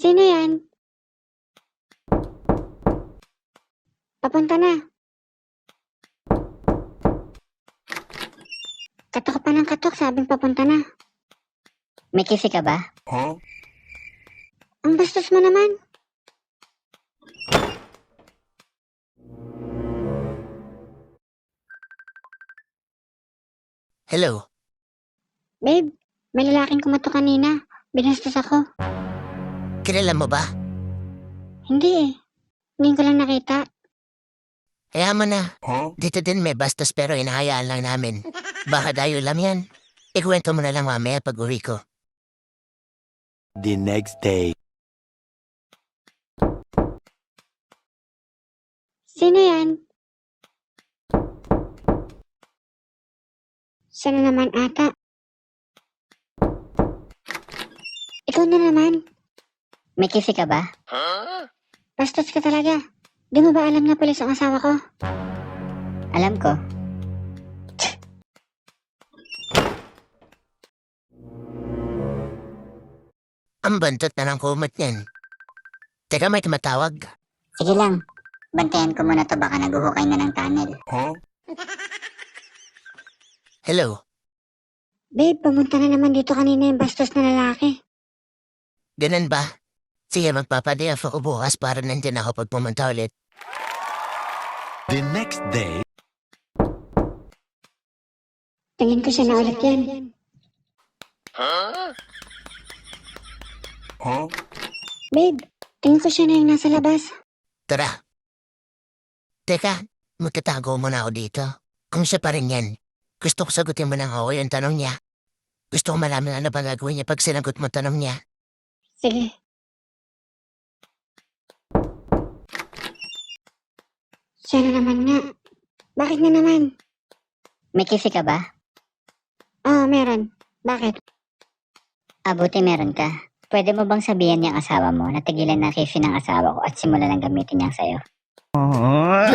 Sino yan? Papunta na. Katok pa ng katok, sabing papunta na. May kisi ka ba? Ang bastos mo naman. Hello? Babe, may lalaking kumatok kanina. Binastos ako. Kilala mo ba? Hindi eh. Ngayon ko lang nakita. Kaya mo na. Dito din may bastos pero inahayaan lang namin. Baka dayo lang yan. Ikwento mo na lang mamaya pag uwi ko. The next day. Sino yan? Siya na naman ata. Ikaw na naman. May kisi ka ba? Bastos ka talaga. Di mo ba alam na pulis ang asawa ko? Alam ko. Ang bantot na ng kumot yan. Teka, may tumatawag. Sige lang. Bantayan ko muna to, baka naguhukay na ng tunnel. Hello? Babe, pumunta na naman dito kanina yung bastos na lalaki. Ganun ba? Sige, magpapadaya ako bukas para nandyan ako pag pumunta ulit. The next day. Tingin ko siya na ulit yan. Babe, tingin ko siya na yung nasa labas. Tara. Teka, magtatago muna ako dito. Kung siya pa rin yan, gusto ko sagutin mo ng oo yung tanong niya. Gusto ko malaman ano ba gagawin niya pag sinagot mo tanong niya. Sige. Siya na naman nga. Bakit na naman? May kisi ka ba? Oo, meron. Bakit? Buti meron ka. Pwede mo bang sabihan niyang asawa mo na tigilan na kisi ng asawa ko at simulan ng gamitin niya sa'yo? Ha?